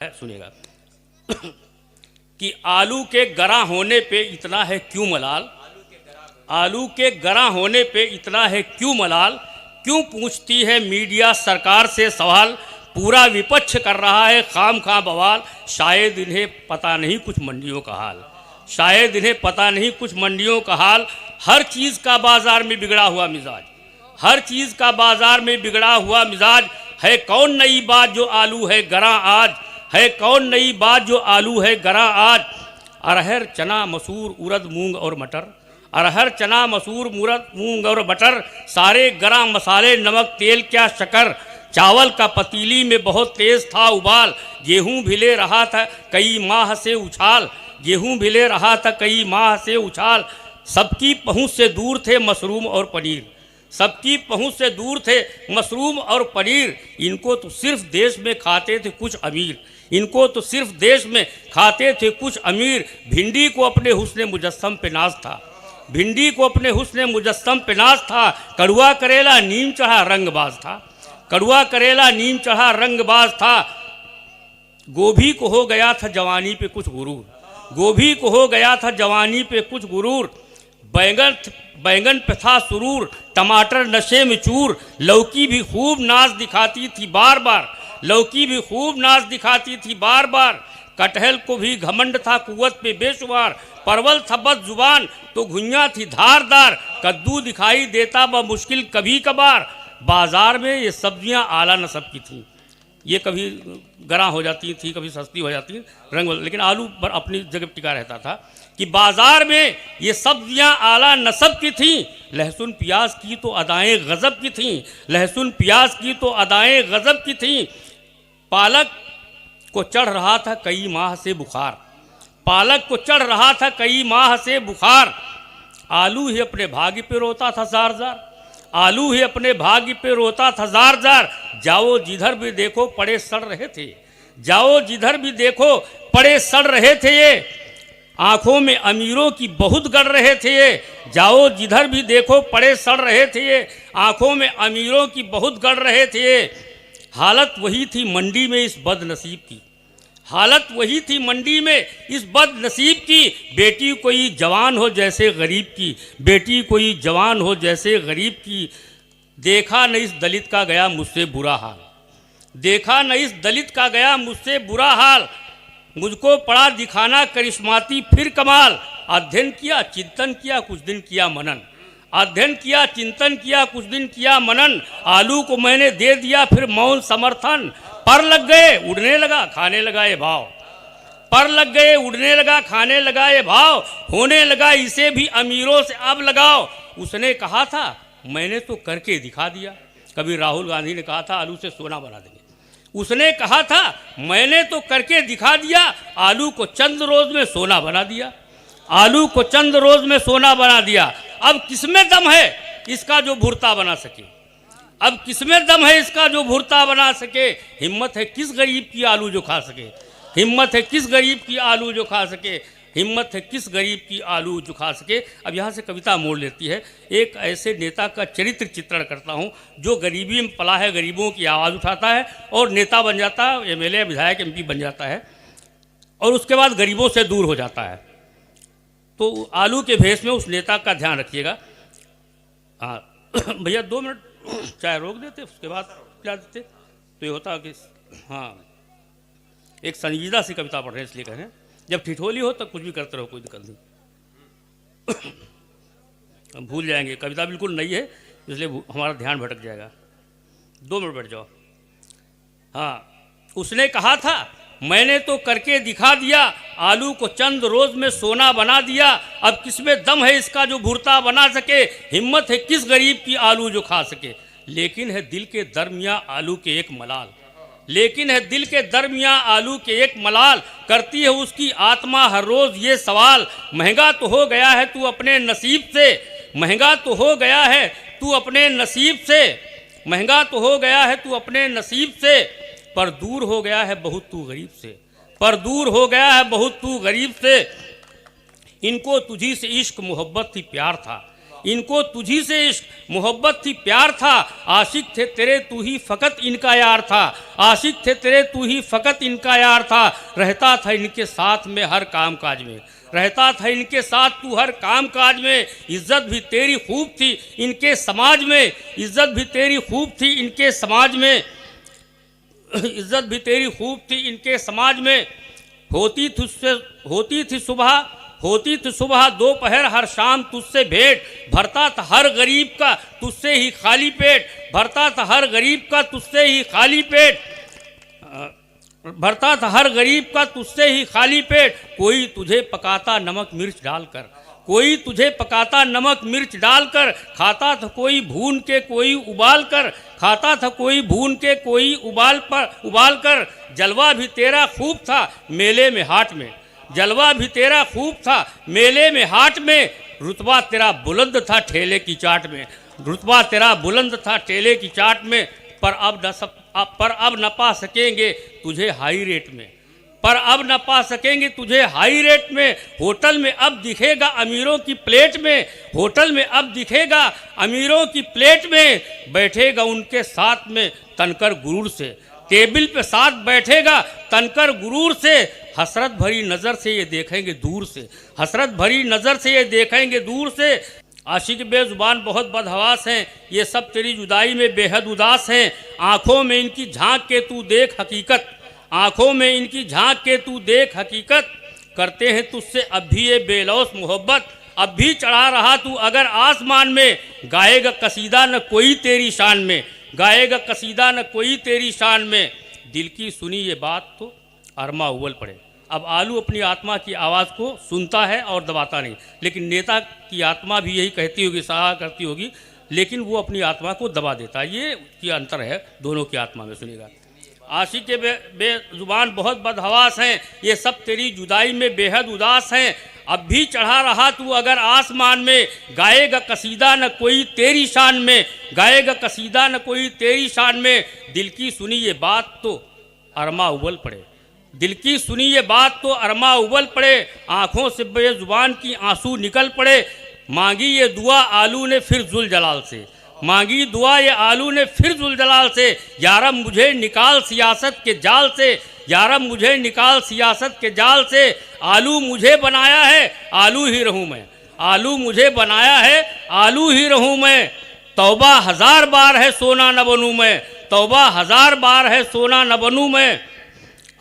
सुनिएगा कि आलू के गरा होने पे इतना है क्यों मलाल, आलू के गरा होने पे इतना है क्यों मलाल, क्यों पूछती है मीडिया सरकार से सवाल, पूरा विपक्ष कर रहा है खाम खा बवाल, शायद इन्हें पता नहीं कुछ मंडियों का हाल, शायद इन्हें पता नहीं कुछ मंडियों का हाल। हर चीज़ का बाजार में बिगड़ा हुआ मिजाज, हर चीज़ का बाजार में बिगड़ा हुआ मिजाज, है कौन नई बात जो आलू है गरा आज, है कौन नई बात जो आलू है गरा आज। अरहर चना मसूर उड़द मूंग और मटर, अरहर चना मसूर मुरद मूंग और मटर, सारे गरा मसाले नमक तेल क्या शक्कर, चावल का पतीली में बहुत तेज था उबाल, गेहूं भी ले रहा था कई माह से उछाल, गेहूं भी ले रहा था कई माह से उछाल। सबकी पहुंच से दूर थे मशरूम और पनीर, सबकी पहुंच से दूर थे मशरूम और पनीर, इनको तो सिर्फ देश में खाते थे कुछ अमीर, इनको तो सिर्फ देश में खाते थे कुछ अमीर। भिंडी को अपने हुस्न मुजस्सम पे नाज था, भिंडी को अपने हुस्न मुजस्सम पे नाज था, कड़ुआ करेला नीम चढ़ा रंगबाज था, कड़ुआ करेला नीम चढ़ा रंगबाज था। गोभी को हो गया था जवानी पे कुछ गुरूर, गोभी को हो गया था जवानी पे कुछ गुरूर, बैंगन पे था सुरूर, टमाटर नशे में चूर, लौकी भी खूब नाज दिखाती थी बार बार, लौकी भी खूब नाज दिखाती थी बार बार। कटहल को भी घमंड था कुव्वत पे बेशुमार, परवल था बद जुबान तो घुइयाँ थी धारदार, कद्दू दिखाई देता ब मुश्किल कभी कभार। बाजार में ये सब्जियां आला नस्ब की थीं, ये कभी गरा हो जाती थी कभी सस्ती हो जाती रंग, लेकिन आलू पर अपनी जगह टिका रहता था। कि बाजार में ये सब्जियां आला नस्ब की थीं, लहसुन प्याज की तो अदाएं गज़ब की थीं, लहसुन प्याज की तो अदाएं गज़ब की थीं। पालक को चढ़ रहा था कई माह से बुखार, पालक को चढ़ रहा था कई माह से बुखार। आलू ही अपने भाग्य पे रोता था जार जार, आलू ही अपने भाग्य पे रोता था जार जार। जाओ जिधर भी देखो पड़े सड़ रहे थे, जाओ जिधर भी देखो पड़े सड़ रहे थे ये, आंखों में अमीरों की बहुत गड़ रहे थे ये, जाओ जिधर भी देखो पड़े सड़ रहे थे ये, आंखों में अमीरों की बहुत गड़ रहे थे ये। हालत वही थी मंडी में इस बदनसीब की, हालत वही थी मंडी में इस बदनसीब की। बेटी कोई जवान हो जैसे गरीब की, बेटी कोई जवान हो जैसे गरीब की। देखा न इस दलित का गया मुझसे बुरा हाल, देखा न इस दलित का गया मुझसे बुरा हाल। मुझको पड़ा दिखाना करिश्माती फिर कमाल, अध्ययन किया चिंतन किया कुछ दिन किया मनन, अध्ययन किया चिंतन किया कुछ दिन किया मनन। आलू को मैंने दे दिया फिर मौन समर्थन, पर लग गए उड़ने लगा खाने लगा ये भाव, पर लग गए उड़ने लगा खाने लगा ये भाव। होने लगा इसे भी अमीरों से अब लगाओ, उसने कहा था मैंने तो करके दिखा दिया। कभी राहुल गांधी ने कहा था आलू से सोना बना देंगे, उसने कहा था मैंने तो करके दिखा दिया, आलू को चंद रोज में सोना बना दिया, आलू को चंद रोज में सोना बना दिया। अब किसमें दम है इसका जो भुर्ता बना सके, अब किसमें दम है इसका जो भुर्ता बना सके। हिम्मत है किस गरीब की आलू जो खा सके, हिम्मत है किस गरीब की आलू जो खा सके, हिम्मत है किस गरीब की आलू जो खा सके। अब यहाँ से कविता मोड़ लेती है, एक ऐसे नेता का चरित्र चित्रण करता हूँ जो गरीबी में पला है, गरीबों की आवाज़ उठाता है और नेता बन जाता है, एमएलए विधायक एमपी बन जाता है और उसके बाद गरीबों से दूर हो जाता है। तो आलू के भेष में उस नेता का ध्यान रखिएगा। हाँ भैया 2 मिनट चाय रोक देते उसके बाद पिला देते तो ये होता कि हाँ एक संजीदा सी कविता पढ़ रहे हैं इसलिए कह रहे हैं, जब ठिठोली हो तब कुछ भी करते रहो कोई दिक्कत नहीं। हम भूल जाएंगे, कविता बिल्कुल नई है इसलिए हमारा ध्यान भटक जाएगा। 2 मिनट बैठ जाओ। हाँ उसने कहा था मैंने तो करके दिखा दिया, आलू को चंद रोज में सोना बना दिया। अब किसमें दम है इसका जो भुर्ता बना सके, हिम्मत है किस गरीब की आलू जो खा सके। लेकिन है दिल के दरमियाँ आलू के एक मलाल, लेकिन है दिल के दरमियाँ आलू के एक मलाल। करती है उसकी आत्मा हर रोज ये सवाल, महंगा तो हो गया है तू अपने नसीब से, महंगा तो हो गया है तू अपने नसीब से, महंगा तो हो गया है तू अपने नसीब से। पर दूर हो गया है बहुत तू गरीब से, पर दूर हो गया है बहुत तू गरीब से। इनको तुझी से इश्क मोहब्बत थी प्यार था, इनको तुझी से इश्क मोहब्बत थी प्यार था, आशिक थे तेरे तू ही फ़कत इनका यार था, आशिक थे तेरे तू ही फ़कत इनका यार था, रहता था इनके साथ में हर काम काज में, रहता था इनके साथ तू हर काम काज में, इज़्ज़त भी तेरी खूब थी इनके समाज में, इज़्ज़त भी तेरी खूब थी इनके समाज में, इज़्ज़त भी तेरी खूब थी इनके समाज में, होती थी सुबह दोपहर हर शाम तुझसे भेंट, भरता था हर गरीब का तुझसे ही खाली पेट, भरता था हर गरीब का तुझसे ही खाली पेट, भरता था हर गरीब का तुझसे ही खाली पेट, कोई तुझे पकाता नमक मिर्च डालकर, कोई तुझे पकाता नमक मिर्च डालकर, खाता था कोई भून के कोई उबाल कर, खाता था कोई भून के कोई उबाल कर, जलवा भी तेरा खूब था मेले में हाट में, जलवा भी तेरा खूब था मेले में हाट में, रुतबा तेरा बुलंद था ठेले की चाट में, रुतबा तेरा बुलंद था ठेले की चाट में, पर अब न पा सकेंगे तुझे हाई रेट में, पर अब न पा सकेंगे तुझे हाई रेट में, होटल में अब दिखेगा अमीरों की प्लेट में, होटल में अब दिखेगा अमीरों की प्लेट में, बैठेगा उनके साथ में तनकर गुरूर से, टेबल पे साथ बैठेगा तनकर गुरूर से, हसरत भरी नज़र से ये देखेंगे दूर से, हसरत भरी नज़र से ये देखेंगे दूर से, आशिक बेजुबान बहुत बदहवास हैं, ये सब तेरी जुदाई में बेहद उदास हैं, आँखों में इनकी झांक के तू देख हकीकत, आँखों में इनकी झांक के तू देख हकीकत, करते हैं तुझसे अब भी ये बेलौस मोहब्बत, अब भी चढ़ा रहा तू अगर आसमान में, गाएगा कसीदा न कोई तेरी शान में, गाएगा कसीदा न कोई तेरी शान में, दिल की सुनी ये बात तो अरमा उबल पड़े। अब आलू अपनी आत्मा की आवाज़ को सुनता है और दबाता नहीं, लेकिन नेता की आत्मा भी यही कहती होगी, सहा करती होगी, लेकिन वो अपनी आत्मा को दबा देता है। ये की अंतर है दोनों की आत्मा में। सुनिएगा, आशिक के बेजुबान बहुत बदहवास हैं, ये सब तेरी जुदाई में बेहद उदास हैं, अब भी चढ़ा रहा तू अगर आसमान में, गाएगा कसीदा न कोई तेरी शान में, गाएगा कसीदा न कोई तेरी शान में, दिल की सुनी ये बात तो अरमा उबल पड़े, दिल की सुनी ये बात तो अरमा उबल पड़े, आँखों से बेजुबान की आंसू निकल पड़े, मांगी ये दुआ आलू ने फिर जुल जलाल से, मांगी दुआ ये आलू ने फिर जुल जलाल से, यारब मुझे निकाल सियासत के जाल से, यारब मुझे निकाल सियासत के जाल से, आलू मुझे बनाया है आलू ही रहूं मैं, आलू मुझे बनाया है आलू ही रहूं मैं, तौबा 1000 बार है सोना न बनूं मैं, तौबा 1000 बार है सोना न बनूं मैं,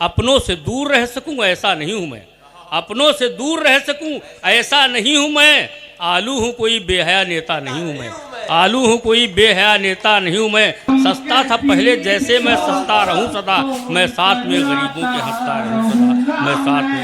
अपनों से दूर रह सकूं ऐसा नहीं हूं मैं, अपनों से दूर रह सकूं ऐसा नहीं हूं मैं, आलू हूं कोई बेहया नेता नहीं हूं मैं, आलू हूं कोई बेहया नेता नहीं हूं मैं, सस्ता था पहले जैसे मैं सस्ता रहूं सदा, मैं साथ में गरीबों के हंसता रहूं सदा, मैं साथ में